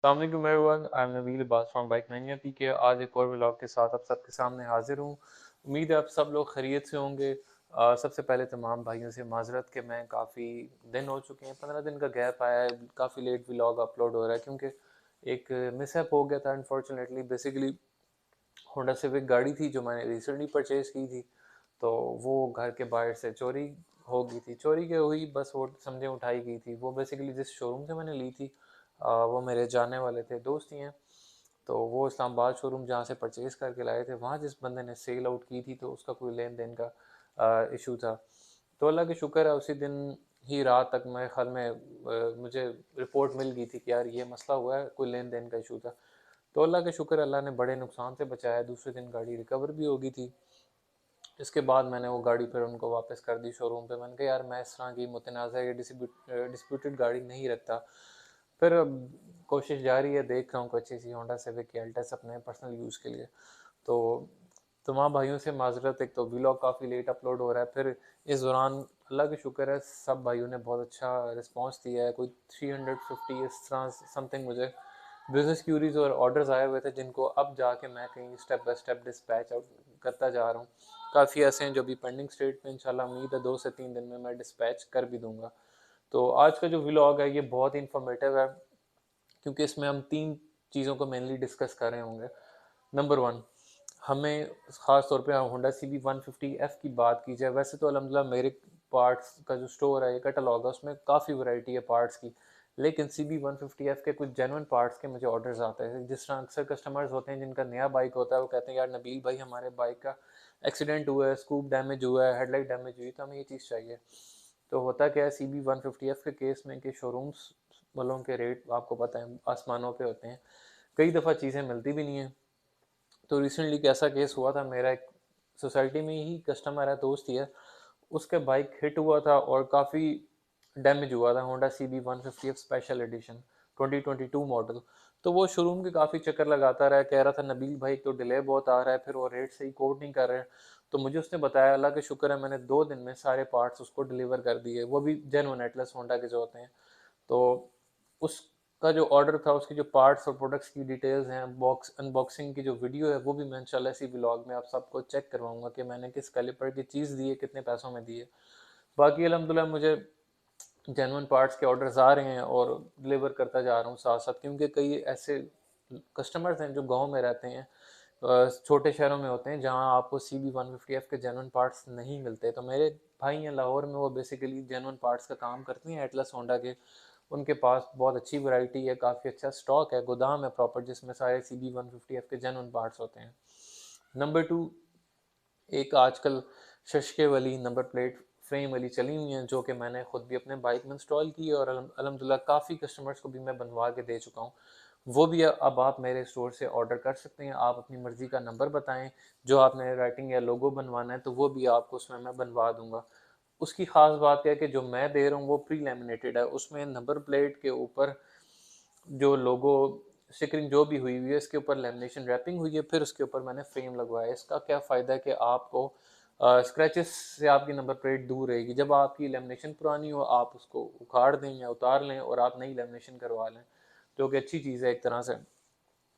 अस्सलाम वालेकुम everyone, I am Nabeel Abbas from Bikemania PK. आज एक और व्लॉग के साथ आप सबके सामने हाजिर हूँ। उम्मीद है आप सब लोग खैरियत से होंगे। सबसे पहले तमाम भाइयों से माजरत कि मैं काफ़ी दिन हो चुके हैं, 15 दिन का गैप आया है, काफ़ी लेट व्लॉग अपलोड हो रहा है क्योंकि एक मिसहैप हो गया था अनफॉर्चुनेटली। बेसिकली होंडा सिविक गाड़ी थी जो मैंने रिसेंटली परचेज़ की थी, तो वो घर के बाहर से चोरी हो गई थी। चोरी क्या हुई, बस वो समझे उठाई गई थी। वो बेसिकली जिस शोरूम से मैंने ली थी वो मेरे जानने वाले थे, दोस्त ही हैं। तो वो इस्लामाबाद शोरूम जहाँ से परचेज़ करके लाए थे, वहाँ जिस बंदे ने सेल आउट की थी तो उसका कोई लेन देन का इशू था। तो अल्लाह का शुक्र है उसी दिन ही रात तक मेरे ख्याल में मुझे रिपोर्ट मिल गई थी कि यार ये मसला हुआ है, कोई लेन देन का इशू था। तो अल्लाह का शुक्र, अल्लाह ने बड़े नुकसान से बचाया। दूसरे दिन गाड़ी रिकवर भी हो गई थी। इसके बाद मैंने वो गाड़ी फिर उनको वापस कर दी शोरूम पे। मैंने कहा यार मैं इस तरह की मुतनाज़ा या डिस्प्यूटेड गाड़ी नहीं रखता। फिर अब कोशिश जारी है, देख रहा हूँ कोई अच्छी सी होंडा सिविक या अल्टस अपने पर्सनल यूज़ के लिए। तो तमाम भाइयों से माजरत, एक तो व्लॉग काफ़ी लेट अपलोड हो रहा है। फिर इस दौरान अल्लाह का शुक्र है सब भाइयों ने बहुत अच्छा रिस्पांस दिया है। कोई 350 इस तरह समथिंग मुझे बिजनेस क्यूरीज और ऑर्डर्स आए हुए थे, जिनको अब जाके मैं कहीं step by step dispatch out करता जा रहा हूँ। काफ़ी ऐसे हैं जो भी पेंडिंग स्टेट में, इंशाल्लाह उम्मीद है 2 से 3 दिन में मैं डिस्पैच कर भी दूंगा। तो आज का जो व्लॉग है ये बहुत ही इंफॉर्मेटिव है क्योंकि इसमें हम 3 चीज़ों को मेनली डिस्कस कर रहे होंगे। नंबर 1, हमें ख़ास तौर पे होंडा CB150F की बात की जाए। वैसे तो अल्हम्दुलिल्लाह मेरे पार्ट्स का जो स्टोर है, ये कैटलॉग है, उसमें काफ़ी वैरायटी है पार्ट्स की। लेकिन CB150F के कुछ जेन्युइन पार्ट्स के मुझे ऑर्डर्स आते हैं। जिस तरह अक्सर कस्टमर्स होते हैं जिनका नया बाइक होता है, वो कहते हैं यार नबील भाई हमारे बाइक का एक्सीडेंट हुआ है, स्कूप डैमेज हुआ है, हेडलाइट डैमेज हुई, तो हमें ये चीज़ चाहिए। तो होता क्या है CB150F के केस में कि शोरूम्स वालों के रेट आपको पता है आसमानों पे होते हैं। कई दफ़ा चीज़ें मिलती भी नहीं हैं। तो रिसेंटली एक ऐसा केस हुआ था, मेरा एक सोसाइटी में ही कस्टमर है, दोस्त ही है, उसके बाइक हिट हुआ था और काफ़ी डैमेज हुआ था। Honda CB150F special edition 2022 model. तो वो शोरूम के काफ़ी चक्कर लगाता रहा, कह रहा था नबील भाई तो डिले बहुत आ रहा है, फिर वो रेट सही कोट नहीं कर रहे। तो मुझे उसने बताया, अल्लाह का शुक्र है मैंने 2 दिन में सारे पार्ट्स उसको डिलीवर कर दिए, वो भी जेन्युइन एटलस होंडा के जो होते हैं। तो उसका जो ऑर्डर था, उसके जो पार्ट्स और प्रोडक्ट्स की डिटेल्स हैं, बॉक्स अनबॉक्सिंग की जो वीडियो है, वो भी मैं इंशाल्लाह इसी व्लॉग में आप सबको चेक करवाऊंगा कि मैंने किस कैलिपर की चीज़ दी है, कितने पैसों में दी है। बाकी अल्हम्दुलिल्लाह मुझे जेन्युइन पार्ट्स के ऑर्डर्स आ रहे हैं और डिलीवर करता जा रहा हूँ साथ साथ, क्योंकि कई ऐसे कस्टमर्स हैं जो गांव में रहते हैं, छोटे शहरों में होते हैं, जहां आपको CB150F के जेन्युइन पार्ट्स नहीं मिलते। तो मेरे भाई हैं लाहौर में, वो बेसिकली जेन्युइन पार्ट्स का काम करते हैं एटलस होंडा के। उनके पास बहुत अच्छी वैरायटी है, काफ़ी अच्छा स्टॉक है, गोदाम है प्रॉपर, जिसमें सारे CB150F के जेन्युइन पार्ट्स होते हैं। नंबर 2, एक आजकल शशके वाली नंबर प्लेट फ्रेम वाली चली हुई हैं, जो कि मैंने खुद भी अपने बाइक में इंस्टॉल की है और अल्हम्दुलिल्लाह काफ़ी कस्टमर्स को भी मैं बनवा के दे चुका हूँ। वो भी अब आप मेरे स्टोर से ऑर्डर कर सकते हैं। आप अपनी मर्ज़ी का नंबर बताएं, जो आपने राइटिंग या लोगो बनवाना है तो वो भी आपको उसमें मैं बनवा दूंगा। उसकी ख़ास बात है कि जो मैं दे रहा हूँ वो प्री लैमिनेटेड है। उसमें नंबर प्लेट के ऊपर जो लोगो स्टिकरिंग जो भी हुई हुई है, इसके ऊपर लेमिनेशन रैपिंग हुई है, फिर उसके ऊपर मैंने फ्रेम लगवाया। इसका क्या फ़ायदा है कि आपको स्क्रैचेस से आपकी नंबर प्लेट दूर रहेगी। जब आपकी लेमिनेशन पुरानी हो, आप उसको उखाड़ दें या उतार लें और आप नई लेमिनेशन करवा लें, जो कि अच्छी चीज़ है एक तरह से।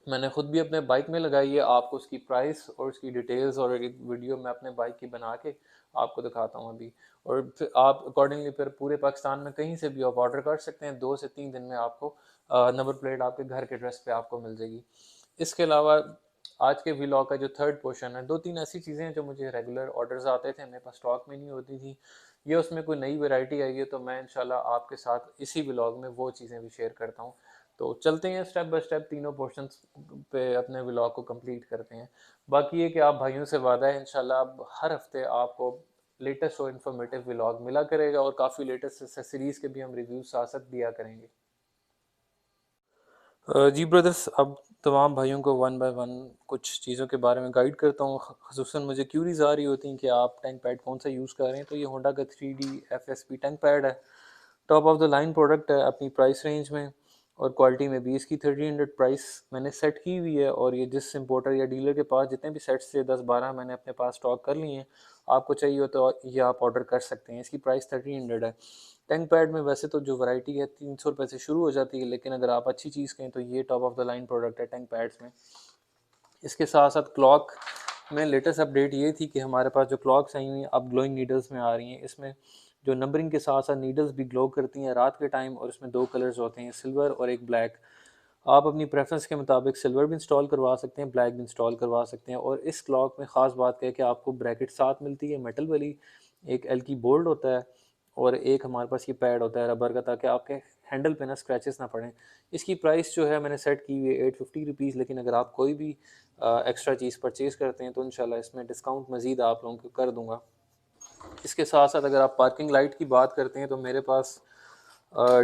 मैंने खुद भी अपने बाइक में लगाई है। आपको उसकी प्राइस और उसकी डिटेल्स और एक वीडियो मैं अपने बाइक की बना के आपको दिखाता हूँ अभी। और फिर आप अकॉर्डिंगली फिर पूरे पाकिस्तान में कहीं से भी आप ऑर्डर कर सकते हैं। 2 से 3 दिन में आपको नंबर प्लेट आपके घर के एड्रेस पे आपको मिल जाएगी। इसके अलावा आज के व्लॉग का जो थर्ड पोर्शन है, 2-3 ऐसी चीज़ें हैं जो मुझे रेगुलर ऑर्डर्स आते थे, मेरे पास स्टॉक में नहीं होती थी। ये उसमें कोई नई वैरायटी आई है तो मैं इंशाल्लाह आपके साथ इसी व्लॉग में वो चीज़ें भी शेयर करता हूँ। तो चलते हैं स्टेप बाय स्टेप तीनों पोर्शंस पे अपने व्लॉग को कंप्लीट करते हैं। बाकी ये कि आप भाइयों से वादा है इंशाल्लाह अब हर हफ्ते आपको लेटेस्ट और इन्फॉर्मेटिव व्लॉग मिला करेगा और काफ़ी लेटेस्ट एक्सेसरीज़ के भी हम रिव्यूज़ साथ-साथ दिया करेंगे। जी ब्रदर्स, अब तमाम भाइयों को वन बाय वन कुछ चीज़ों के बारे में गाइड करता हूँ। ख़ुसूसन मुझे क्यूरीज़ आ रही होती हैं कि आप टैंक पैड कौन सा यूज़ कर रहे हैं, तो ये होंडा का 3D FSP टैंक पैड है। Top of the line product है अपनी प्राइस रेंज में और क्वालिटी में भी। इसकी 1300 प्राइस मैंने सेट की हुई है और ये जिस इम्पोर्टर या डीलर के पास जितने भी सेट्स थे 10-12 मैंने अपने पास स्टॉक कर लिए हैं। आपको चाहिए हो तो ये आप ऑर्डर कर सकते हैं। इसकी प्राइस 1300 है। टैंक पैड में वैसे तो जो वैरायटी है 300 रुपये से शुरू हो जाती है, लेकिन अगर आप अच्छी चीज़ कहें तो ये top of the line product है टैंक पैड्स में। इसके साथ साथ क्लॉक में लेटेस्ट अपडेट ये थी कि हमारे पास जो क्लॉक्स आई हुई हैं अब ग्लोइंग नीडल्स में आ रही हैं। इसमें जो नंबरिंग के साथ साथ नीडल्स भी ग्लो करती हैं रात के टाइम और इसमें दो कलर्स होते हैं, सिल्वर और एक ब्लैक। आप अपनी प्रेफरेंस के मुताबिक सिल्वर भी इंस्टॉल करवा सकते हैं, ब्लैक भी इंस्टॉल करवा सकते हैं। और इस क्लॉक में ख़ास बात है कि आपको ब्रैकेट साथ मिलती है मेटल वाली, एक एल की बोल्ट होता है और एक हमारे पास ये पैड होता है रबर का, ताकि आपके हैंडल पे ना स्क्रैचेस ना पड़ें। इसकी प्राइस जो है मैंने सेट की हुई है 850 रुपीज़, लेकिन अगर आप कोई भी एक्स्ट्रा चीज़ परचेज़ करते हैं तो इंशाल्लाह इसमें डिस्काउंट मज़ीद आप लोगों को कर दूँगा। इसके साथ साथ अगर आप पार्किंग लाइट की बात करते हैं तो मेरे पास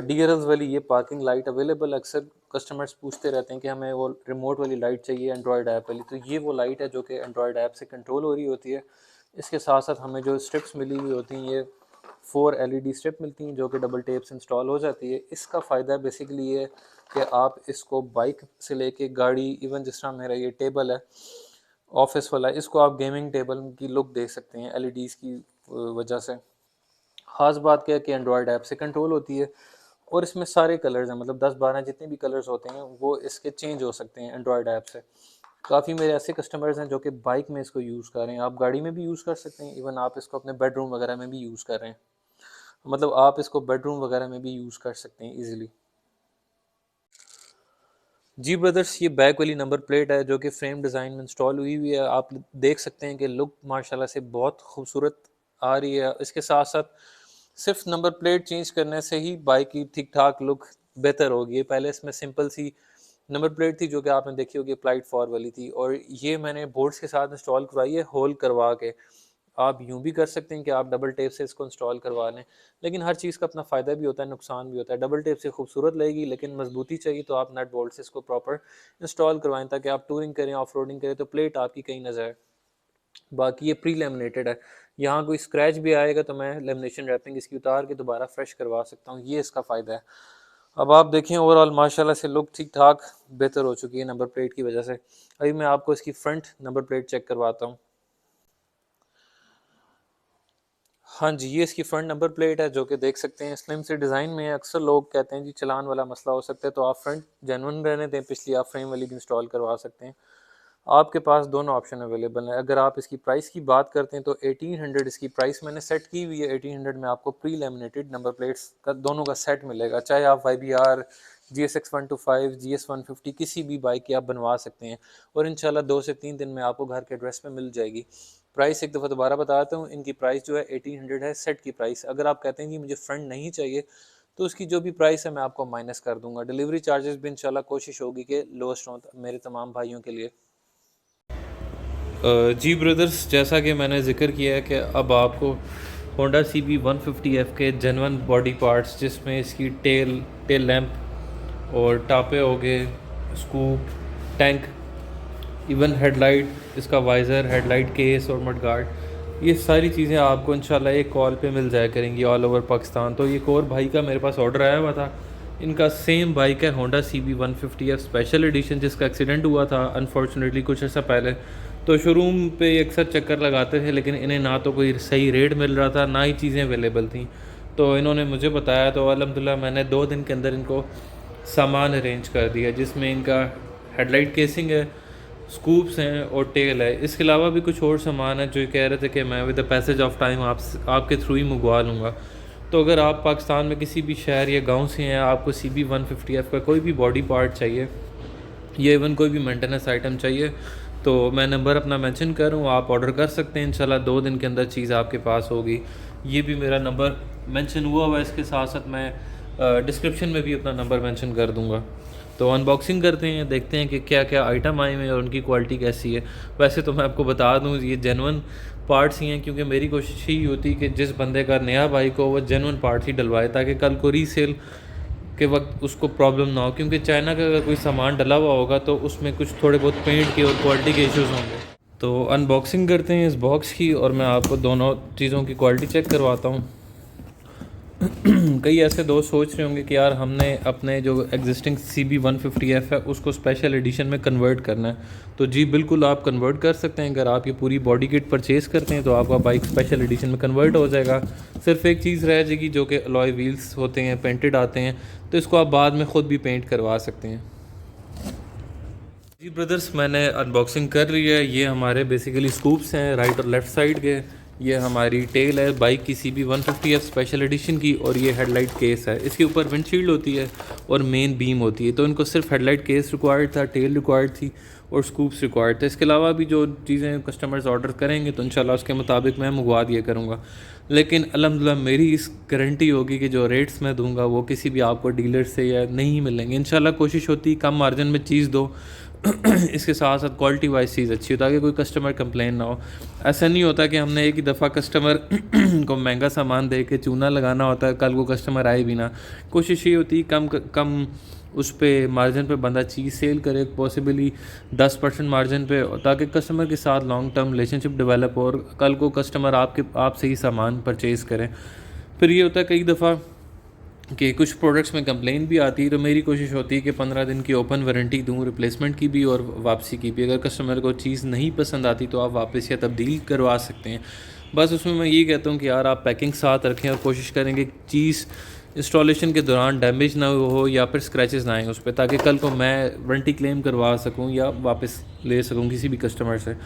DRLs वाली ये पार्किंग लाइट अवेलेबल। अक्सर कस्टमर्स पूछते रहते हैं कि हमें वो रिमोट वाली लाइट चाहिए एंड्रॉयड ऐप वाली, तो ये वो लाइट है जो कि एंड्रॉयड ऐप से कंट्रोल हो रही होती है। इसके साथ साथ हमें जो स्ट्रिप्स मिली हुई होती हैं ये 4 LED स्ट्रिप मिलती हैं जो कि डबल टेप से इंस्टॉल हो जाती है। इसका फ़ायदा बेसिकली ये है कि आप इसको बाइक से लेके गाड़ी, इवन जिस तरह मेरा ये टेबल है ऑफिस वाला, इसको आप गेमिंग टेबल की लुक दे सकते हैं LEDs की वजह से। ख़ास बात क्या है कि एंड्रॉयड ऐप से कंट्रोल होती है और इसमें सारे कलर्स हैं, मतलब 10-12 जितने भी कलर्स होते हैं वो इसके चेंज हो सकते हैं एंड्रॉयड ऐप से। काफ़ी मेरे ऐसे कस्टमर्स हैं जो कि बाइक में इसको यूज़ कर रहे हैं, आप गाड़ी में भी यूज़ कर सकते हैं, इवन आप इसको अपने बेडरूम वगैरह में भी यूज़ कर रहे हैं, मतलब आप इसको बेडरूम वगैरह में भी यूज़ कर सकते हैं ईज़िली। जी ब्रदर्स, ये बैक वाली नंबर प्लेट है जो कि फ्रेम डिज़ाइन में इंस्टॉल हुई हुई है। आप देख सकते हैं कि लुक माशाल्लाह से बहुत खूबसूरत आ रही है। इसके साथ साथ सिर्फ नंबर प्लेट चेंज करने से ही बाइक की ठीक ठाक लुक बेहतर होगी। पहले इसमें सिंपल सी नंबर प्लेट थी जो कि आपने देखी होगी अप्लाइड फॉर वाली थी, और ये मैंने बोर्ड्स के साथ इंस्टॉल करवाई है होल करवा के। आप यूँ भी कर सकते हैं कि आप डबल टेप से इसको इंस्टॉल करवा लें, लेकिन हर चीज़ का अपना फ़ायदा भी होता है, नुकसान भी होता है। डबल टेप से खूबसूरत लगेगी, लेकिन मजबूती चाहिए तो आप नट बोल्ट से इसको प्रॉपर इंस्टॉल करवाएं ताकि आप टूरिंग करें, ऑफ रोडिंग करें तो प्लेट आपकी कहीं ना जाए। बाकी ये प्री लेमिनेटेड है, यहाँ कोई स्क्रैच भी आएगा तो मैं लेमिनेशन रैपिंग इसकी उतार के दोबारा फ्रेश करवा सकता हूँ, ये इसका फ़ायदा है। अब आप देखें ओवरऑल माशाल्लाह से लुक ठीक ठाक बेहतर हो चुकी है नंबर प्लेट की वजह से। अभी मैं आपको इसकी फ्रंट नंबर प्लेट चेक करवाता हूँ। हाँ जी, ये इसकी फ्रंट नंबर प्लेट है जो कि देख सकते हैं स्लिम से डिज़ाइन में है। अक्सर लोग कहते हैं जी चलान वाला मसला हो सकता है, तो आप फ्रंट जेन्युइन रहने दें, पिछली आप फ्रेम वाली भी इंस्टॉल करवा सकते हैं। आपके पास दोनों ऑप्शन अवेलेबल हैं। अगर आप इसकी प्राइस की बात करते हैं तो 1800 इसकी प्राइस मैंने सेट की हुई है। 1800 में आपको प्री लेमिनेटेड नंबर प्लेट्स का दोनों का सेट मिलेगा, चाहे आप YBR, GSX 125, GS 150 किसी भी बाइक की आप बनवा सकते हैं और इंशाल्लाह 2 से 3 दिन में आपको घर के एड्रेस पे मिल जाएगी। प्राइस एक दफ़ा दोबारा बताता हूँ, इनकी प्राइस जो है 1800 है सेट की प्राइस। अगर आप कहते हैं कि मुझे फ्रंट नहीं चाहिए तो उसकी जो भी प्राइस है मैं आपको माइनस कर दूंगा। डिलीवरी चार्जेस भी इंशाल्लाह कोशिश होगी कि लोएस्ट हों मेरे तमाम भाइयों के लिए। जी ब्रदर्स, जैसा कि मैंने ज़िक्र किया है कि अब आपको होंडा CB150F के जेन्युइन बॉडी पार्ट्स, जिसमें इसकी टेल लैंप और टापे हो गए, स्कूप, टैंक, इवन हेडलाइट, इसका वाइज़र, हेडलाइट केस और मड गार्ड, ये सारी चीज़ें आपको इंशाल्लाह एक कॉल पे मिल जाया करेंगी ऑल ओवर पाकिस्तान। तो एक और भाई का मेरे पास ऑर्डर आया हुआ था, इनका सेम बाइक है होंडा CB150F स्पेशल एडिशन, जिसका एक्सीडेंट हुआ था अनफॉर्चुनेटली कुछ अर्सा पहले। तो शोरूम पे अक्सर चक्कर लगाते थे, लेकिन इन्हें ना तो कोई सही रेट मिल रहा था ना ही चीज़ें अवेलेबल थी। तो इन्होंने मुझे बताया, तो अल्हम्दुलिल्लाह मैंने 2 दिन के अंदर इनको सामान अरेंज कर दिया, जिसमें इनका हेडलाइट केसिंग है, स्कूप्स हैं और टेल है। इसके अलावा भी कुछ और सामान है जो कह रहे थे कि मैं with the passage of time आपके थ्रू ही मंगवा लूँगा। तो अगर आप पाकिस्तान में किसी भी शहर या गांव से हैं, आपको CB150F का कोई भी बॉडी पार्ट चाहिए या इवन कोई भी मेंटेनेंस आइटम चाहिए, तो मैं नंबर अपना मेंशन कर रहा हूँ, आप ऑर्डर कर सकते हैं। इंशाल्लाह 2 दिन के अंदर चीज़ आपके पास होगी। ये भी मेरा नंबर मेंशन हुआ इसके साथ साथ मैं डिस्क्रिप्शन में भी अपना नंबर मेंशन कर दूँगा। तो अनबॉक्सिंग करते हैं, देखते हैं कि क्या क्या आइटम आए हुए हैं और उनकी क्वालिटी कैसी है। वैसे तो मैं आपको बता दूं ये जेन्युइन पार्ट्स ही हैं, क्योंकि मेरी कोशिश यही होती है कि जिस बंदे का नया बाइक हो वो जेन्युइन पार्ट्स ही डलवाए, ताकि कल को रीसेल के वक्त उसको प्रॉब्लम ना हो। क्योंकि चाइना का अगर कोई सामान डला हुआ होगा तो उसमें कुछ थोड़े बहुत पेंट के और क्वालिटी के इश्यूज़ होंगे। तो अनबॉक्सिंग करते हैं इस बॉक्स की और मैं आपको दोनों चीज़ों की क्वालिटी चेक करवाता हूँ। कई ऐसे दोस्त सोच रहे होंगे कि यार हमने अपने जो एग्जिस्टिंग CB150F है उसको स्पेशल एडिशन में कन्वर्ट करना है। तो जी बिल्कुल आप कन्वर्ट कर सकते हैं। अगर आप ये पूरी बॉडी किट परचेज़ करते हैं तो आपका बाइक स्पेशल एडिशन में कन्वर्ट हो जाएगा। सिर्फ एक चीज़ रह जाएगी जो कि अलॉय व्हील्स होते हैं, पेंटेड आते हैं, तो इसको आप बाद में ख़ुद भी पेंट करवा सकते हैं। जी ब्रदर्स, मैंने अनबॉक्सिंग कर ली है। ये हमारे बेसिकली स्कूप्स हैं राइट और लेफ़्ट साइड के। ये हमारी टेल है बाइक की CB150F स्पेशल एडिशन की, और ये हेडलाइट केस है। इसके ऊपर विंडशील्ड होती है और मेन बीम होती है। तो इनको सिर्फ हेडलाइट केस रिक्वायर्ड था, टेल रिक्वायर्ड थी और स्कूप्स रिक्वायर्ड थे। इसके अलावा भी जो चीज़ें कस्टमर्स ऑर्डर करेंगे तो इंशाल्लाह उसके मुताबिक मैं मंगवा दिया करूँगा। लेकिन अल्हम्दुलिल्लाह मेरी इस गारंटी होगी कि जो रेट्स मैं दूँगा वो किसी भी आपको डीलर से या नहीं मिलेंगे। इंशाल्लाह कोशिश होती है कम मार्जिन में चीज़ दो इसके साथ साथ क्वालिटी वाइज चीज़ अच्छी हो, ताकि कोई कस्टमर कंप्लेन ना हो। ऐसा नहीं होता कि हमने एक ही दफ़ा कस्टमर को महंगा सामान दे के चूना लगाना होता है, कल वो कस्टमर आए भी ना। कोशिश ये होती है कम कम उस पे मार्जिन पे बंदा चीज़ सेल करे, पॉसिबली 10% मार्जिन पे, ताकि कस्टमर के साथ लॉन्ग टर्म रिलेशनशिप डेवलप हो और कल को कस्टमर आपसे ही सामान परचेज़ करें। फिर ये होता है कई दफ़ा कि कुछ प्रोडक्ट्स में कंप्लेन भी आती है, तो मेरी कोशिश होती है कि 15 दिन की ओपन वारंटी दूँ, रिप्लेसमेंट की भी और वापसी की भी। अगर कस्टमर को चीज़ नहीं पसंद आती तो आप वापस या तब्दील करवा सकते हैं। बस उसमें मैं ये कहता हूँ कि यार आप पैकिंग साथ रखें और कोशिश करें कि चीज़ इंस्टॉलेशन के दौरान डैमेज ना हो या फिर स्क्रैचेस ना आएँ उस पे, ताकि कल को मैं वारंटी क्लेम करवा सकूँ या वापस ले सकूँ किसी भी कस्टमर से।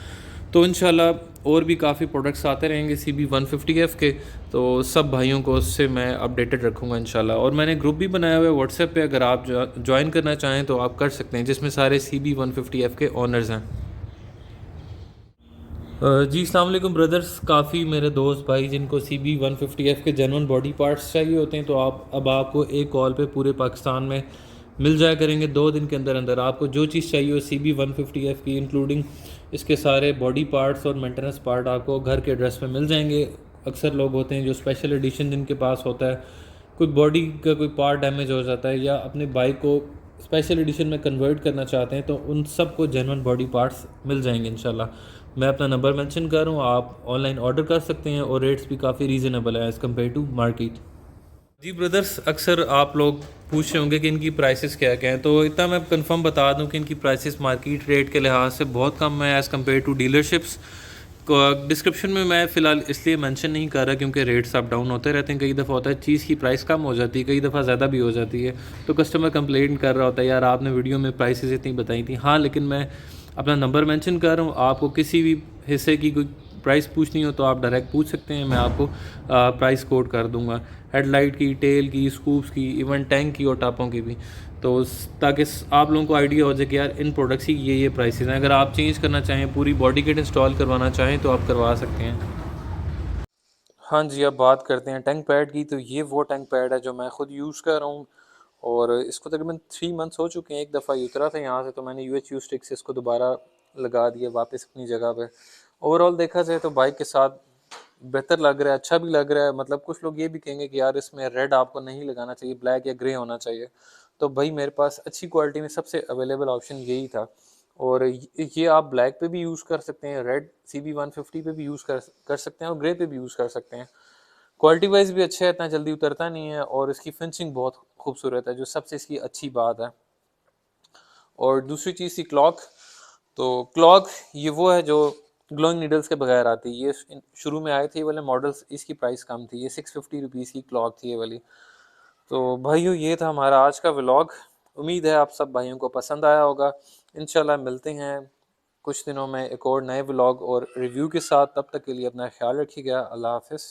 तो इंशाल्लाह और भी काफ़ी प्रोडक्ट्स आते रहेंगे CB150F के, तो सब भाइयों को उससे मैं अपडेटेड रखूँगा इंशाल्लाह। और मैंने ग्रुप भी बनाया हुआ है व्हाट्सएप पे, अगर आप ज्वाइन करना चाहें तो आप कर सकते हैं, जिसमें सारे CB150F के ओनर्स हैं। जी अस्सलाम वालेकुम ब्रदर्स, काफ़ी मेरे दोस्त भाई जिनको CB150F के जेन्युइन बॉडी पार्ट्स चाहिए होते हैं, तो अब आपको एक कॉल पे पूरे पाकिस्तान में मिल जाया करेंगे। 2 दिन के अंदर अंदर आपको जो चीज़ चाहिए हो CB150F की, इंक्लूडिंग इसके सारे बॉडी पार्ट्स और मेंटेनेंस पार्ट आपको घर के एड्रेस पे मिल जाएंगे। अक्सर लोग होते हैं जो स्पेशल एडिशन जिनके पास होता है, कोई बॉडी का कोई पार्ट डैमेज हो जाता है या अपने बाइक को स्पेशल एडिशन में कन्वर्ट करना चाहते हैं, तो उन सब को जेन्युइन बॉडी पार्ट्स मिल जाएंगे इंशाल्लाह। मैं अपना नंबर मेंशन कर रहा हूँ, आप ऑनलाइन ऑर्डर कर सकते हैं और रेट्स भी काफ़ी रीज़नेबल है एज़ कम्पेयर टू मार्केट। जी ब्रदर्स, अक्सर आप लोग पूछ रहे होंगे कि इनकी प्राइसेस क्या क्या हैं, तो इतना मैं कंफर्म बता दूं कि इनकी प्राइसेस मार्केट रेट के लिहाज से बहुत कम है as compare to dealerships. Description में मैं फ़िलहाल इसलिए मेंशन नहीं कर रहा क्योंकि रेट्स अप डाउन होते रहते हैं। कई दफ़ा होता है चीज़ की प्राइस कम हो जाती है, कई दफ़ा ज़्यादा भी हो जाती है, तो कस्टमर कंप्लेंट कर रहा होता है यार आपने वीडियो में प्राइसेस इतनी बताई थी। हाँ, लेकिन मैं अपना नंबर मेंशन कर रहा हूँ, आपको किसी भी हिस्से की कोई प्राइस पूछनी हो तो आप डायरेक्ट पूछ सकते हैं, मैं आपको प्राइस कोड कर दूंगा। हेडलाइट की, टेल की, स्कूप्स की, इवन टैंक की और टापों की भी, तो ताकि आप लोगों को आइडिया हो जाए कि यार इन प्रोडक्ट्स की ये प्राइसेस हैं। अगर आप चेंज करना चाहें, पूरी बॉडी किट इंस्टॉल करवाना चाहें तो आप करवा सकते हैं। हाँ जी, अब बात करते हैं टैंक पैड की। तो ये वो टैंक पैड है जो मैं ख़ुद यूज़ कर रहा हूँ और इसको तकरीबन 3 मंथ्स हो चुके हैं। एक दफ़ा ये उतरा था यहाँ से, तो मैंने UHU स्टिक से इसको दोबारा लगा दिया वापस अपनी जगह पे। ओवरऑल देखा जाए तो बाइक के साथ बेहतर लग रहा है, अच्छा भी लग रहा है। मतलब कुछ लोग ये भी कहेंगे कि यार इसमें रेड आपको नहीं लगाना चाहिए, ब्लैक या ग्रे होना चाहिए। तो भाई मेरे पास अच्छी क्वालिटी में सबसे अवेलेबल ऑप्शन यही था। और ये आप ब्लैक पे भी यूज़ कर सकते हैं, रेड CB150 पे भी यूज़ कर सकते हैं और ग्रे पे भी यूज़ कर सकते हैं। क्वालिटी वाइज भी अच्छा है, इतना जल्दी उतरता नहीं है और इसकी फिनिशिंग बहुत खूबसूरत है, जो सबसे इसकी अच्छी बात है। और दूसरी चीज़ थी क्लॉक। तो क्लॉक ये वो है जो ग्लोइंग नीडल्स के बगैर आती है। ये शुरू में आए थे ये वाले मॉडल्स, इसकी प्राइस कम थी, ये 650 रुपीज़ की क्लॉक थी ये वाली। तो भाइयों ये था हमारा आज का व्लॉग। उम्मीद है आप सब भाइयों को पसंद आया होगा। इंशाल्लाह मिलते हैं कुछ दिनों में एक और नए व्लॉग और रिव्यू के साथ। तब तक के लिए अपना ख्याल रखिएगा। अल्लाह हाफ़िज़।